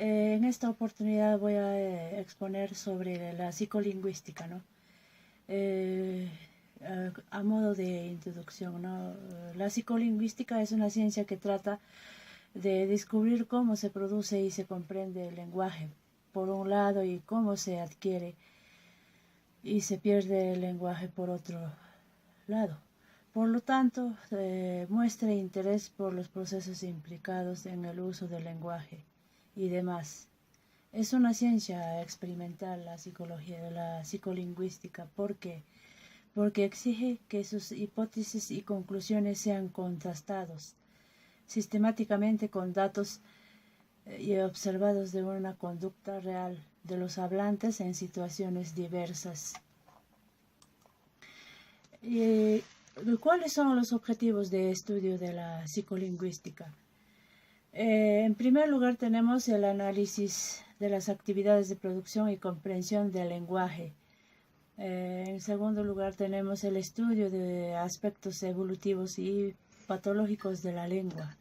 En esta oportunidad voy a exponer sobre la psicolingüística, ¿no? A modo de introducción, ¿no? La psicolingüística es una ciencia que trata de descubrir cómo se produce y se comprende el lenguaje, por un lado, y cómo se adquiere y se pierde el lenguaje por otro lado. Por lo tanto, muestra interés por los procesos implicados en el uso del lenguaje y demás. Es una ciencia experimental la psicología, la psicolingüística, porque exige que sus hipótesis y conclusiones sean contrastados sistemáticamente con datos y observados de una conducta real de los hablantes en situaciones diversas. ¿Cuáles son los objetivos de estudio de la psicolingüística? En primer lugar tenemos el análisis de las actividades de producción y comprensión del lenguaje. En segundo lugar tenemos el estudio de aspectos evolutivos y patológicos de la lengua.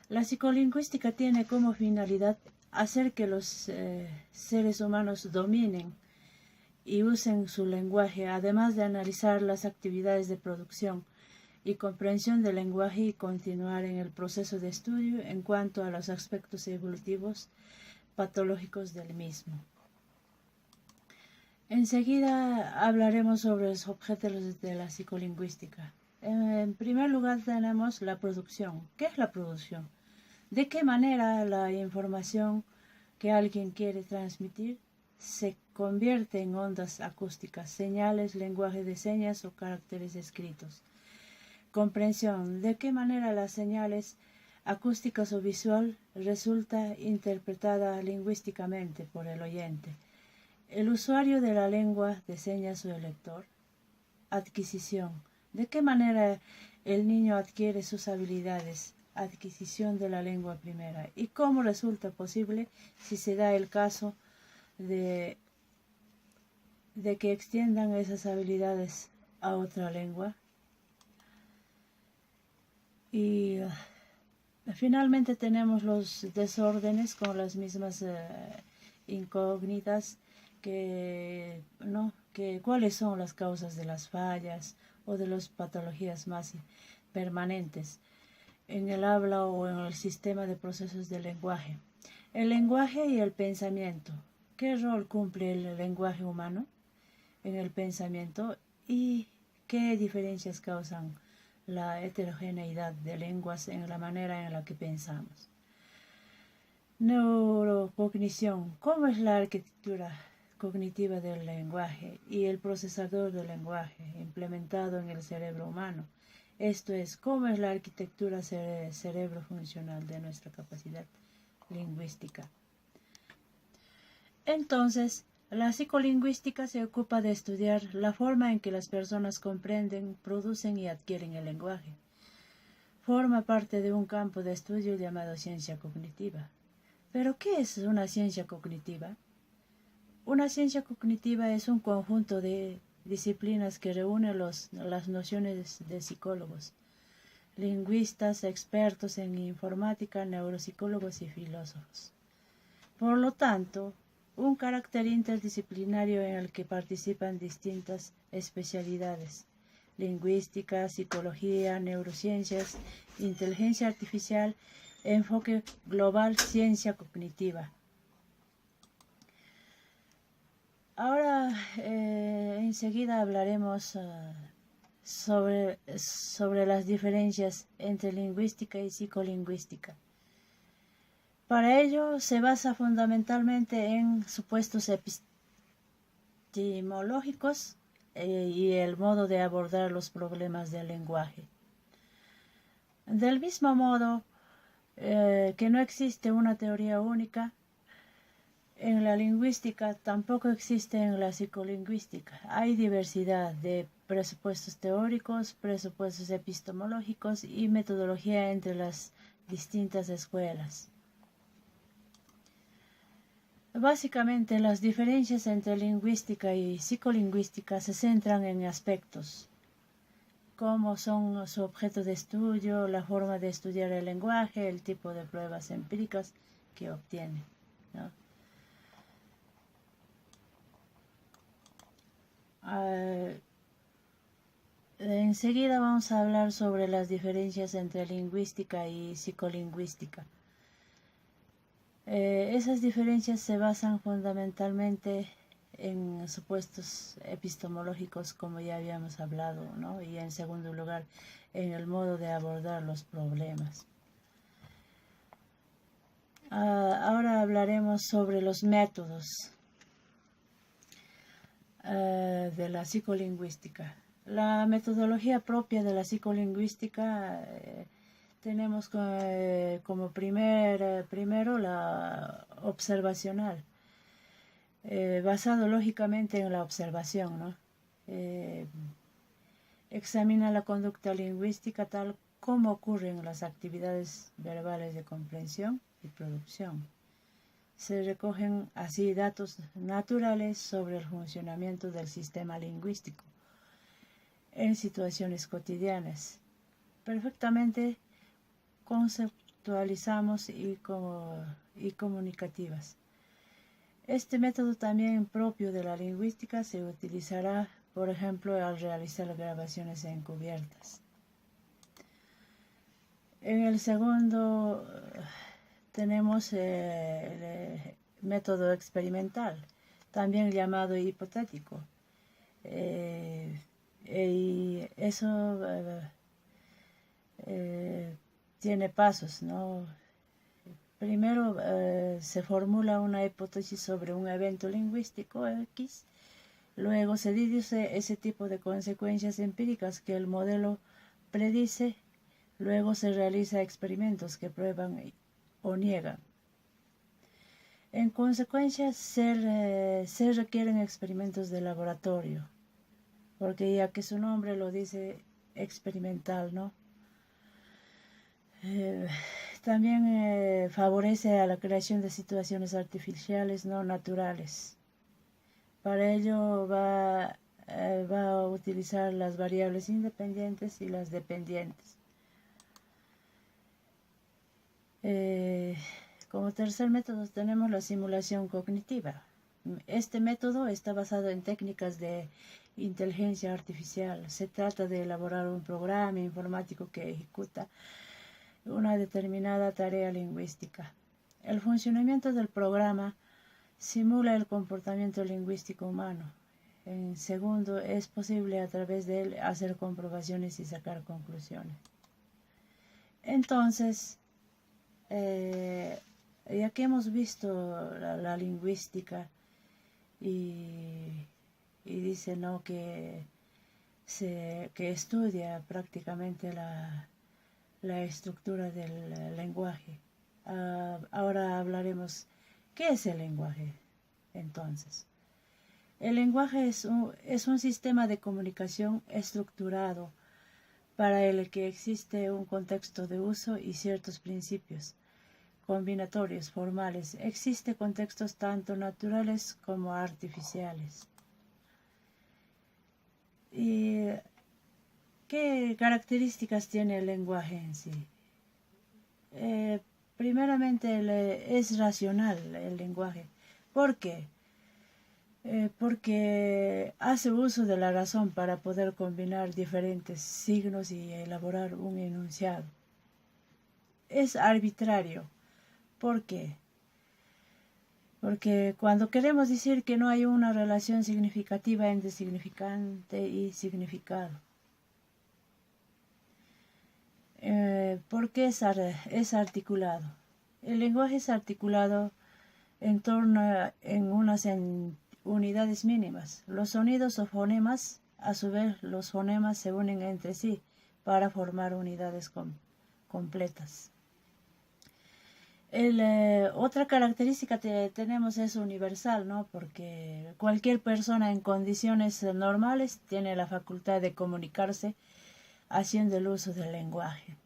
La psicolingüística tiene como finalidad hacer que los seres humanos dominen y usen su lenguaje, además de analizar las actividades de producción y comprensión del lenguaje y continuar en el proceso de estudio en cuanto a los aspectos evolutivos patológicos del mismo. Enseguida hablaremos sobre los objetos de la psicolingüística. En primer lugar tenemos la producción. ¿Qué es la producción? ¿De qué manera la información que alguien quiere transmitir se convierte en ondas acústicas, señales, lenguaje de señas o caracteres escritos? Comprensión. ¿De qué manera las señales acústicas o visual resulta interpretada lingüísticamente por el oyente, el usuario de la lengua de señas o el lector? Adquisición. ¿De qué manera el niño adquiere sus habilidades? Adquisición de la lengua primera. ¿Y cómo resulta posible si se da el caso de que extiendan esas habilidades a otra lengua? Y finalmente tenemos los desórdenes con las mismas incógnitas cuáles son las causas de las fallas o de las patologías más permanentes en el habla o en el sistema de procesos del lenguaje. El lenguaje y el pensamiento. ¿Qué rol cumple el lenguaje humano en el pensamiento y qué diferencias causan la heterogeneidad de lenguas en la manera en la que pensamos? Neurocognición. ¿Cómo es la arquitectura cognitiva del lenguaje y el procesador del lenguaje implementado en el cerebro humano? Esto es, ¿cómo es la arquitectura cerebro funcional de nuestra capacidad lingüística? Entonces, la psicolingüística se ocupa de estudiar la forma en que las personas comprenden, producen y adquieren el lenguaje. Forma parte de un campo de estudio llamado ciencia cognitiva. ¿Pero qué es una ciencia cognitiva? Una ciencia cognitiva es un conjunto de disciplinas que reúne las nociones de psicólogos, lingüistas, expertos en informática, neuropsicólogos y filósofos. Por lo tanto, un carácter interdisciplinario en el que participan distintas especialidades: lingüística, psicología, neurociencias, inteligencia artificial, enfoque global, ciencia cognitiva. Ahora, enseguida hablaremos sobre las diferencias entre lingüística y psicolingüística. Para ello se basa fundamentalmente en supuestos epistemológicos y el modo de abordar los problemas del lenguaje. Del mismo modo que no existe una teoría única en la lingüística, tampoco existe en la psicolingüística. Hay diversidad de presupuestos teóricos, presupuestos epistemológicos y metodología entre las distintas escuelas. Básicamente, las diferencias entre lingüística y psicolingüística se centran en aspectos como son su objeto de estudio, la forma de estudiar el lenguaje, el tipo de pruebas empíricas que obtiene. ¿no? Enseguida vamos a hablar sobre las diferencias entre lingüística y psicolingüística. Esas diferencias se basan fundamentalmente en supuestos epistemológicos, como ya habíamos hablado, ¿no? Y en segundo lugar, en el modo de abordar los problemas. Ahora hablaremos sobre los métodos de la psicolingüística. La metodología propia de la psicolingüística tenemos como primero la observacional, basado lógicamente en la observación, ¿no? Examina la conducta lingüística tal como ocurren las actividades verbales de comprensión y producción. Se recogen así datos naturales sobre el funcionamiento del sistema lingüístico en situaciones cotidianas. Perfectamente conceptualizamos y comunicativas. Este método también propio de la lingüística se utilizará, por ejemplo, al realizar grabaciones encubiertas. En el segundo tenemos el método experimental, también llamado hipotético. Y eso tiene pasos, ¿no? Primero se formula una hipótesis sobre un evento lingüístico X, luego se deduce ese tipo de consecuencias empíricas que el modelo predice, luego se realiza experimentos que prueban o niegan. En consecuencia, se requieren experimentos de laboratorio, porque ya que su nombre lo dice, experimental, ¿no? También favorece a la creación de situaciones artificiales no naturales. Para ello va a utilizar las variables independientes y las dependientes. Como tercer método tenemos la simulación cognitiva. Este método está basado en técnicas de inteligencia artificial. Se trata de elaborar un programa informático que ejecuta una determinada tarea lingüística. El funcionamiento del programa simula el comportamiento lingüístico humano. En segundo, es posible a través de él hacer comprobaciones y sacar conclusiones. Entonces, ya que hemos visto la lingüística y dice, ¿no?, que estudia prácticamente la estructura del lenguaje. Ahora hablaremos, ¿qué es el lenguaje? Entonces, el lenguaje es un sistema de comunicación estructurado para el que existe un contexto de uso y ciertos principios combinatorios formales. Existen contextos tanto naturales como artificiales. ¿Y qué características tiene el lenguaje en sí? Primeramente es racional el lenguaje. ¿Por qué? Porque hace uso de la razón para poder combinar diferentes signos y elaborar un enunciado. Es arbitrario. ¿Por qué? Porque cuando queremos decir que no hay una relación significativa entre significante y significado. ¿Por qué es articulado? El lenguaje es articulado en unas unidades mínimas. Los sonidos o fonemas, a su vez los fonemas se unen entre sí para formar unidades completas. Otra característica que tenemos es universal, ¿no? Porque cualquier persona en condiciones normales tiene la facultad de comunicarse haciendo el uso del lenguaje.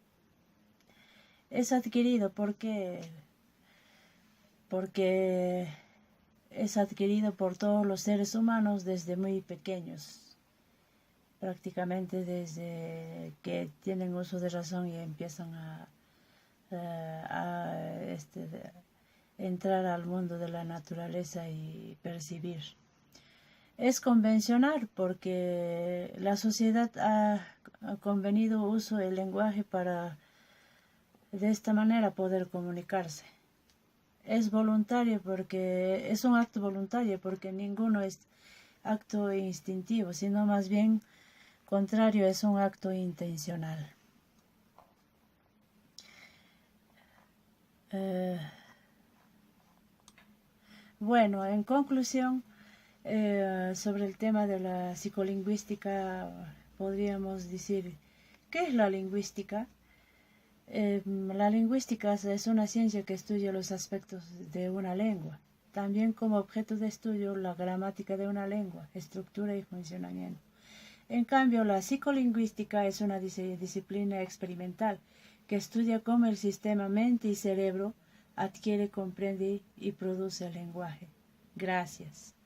Es adquirido porque es adquirido por todos los seres humanos desde muy pequeños, prácticamente desde que tienen uso de razón y empiezan a entrar al mundo de la naturaleza y percibir. Es convencional porque la sociedad ha convenido uso el lenguaje para de esta manera poder comunicarse. Es voluntario porque es un acto voluntario porque ninguno es acto instintivo, sino más bien contrario, es un acto intencional. Bueno, en conclusión, sobre el tema de la psicolingüística, podríamos decir, ¿qué es la lingüística? La lingüística es una ciencia que estudia los aspectos de una lengua, también como objeto de estudio la gramática de una lengua, estructura y funcionamiento. En cambio, la psicolingüística es una disciplina experimental que estudia cómo el sistema mente y cerebro adquiere, comprende y produce el lenguaje. Gracias.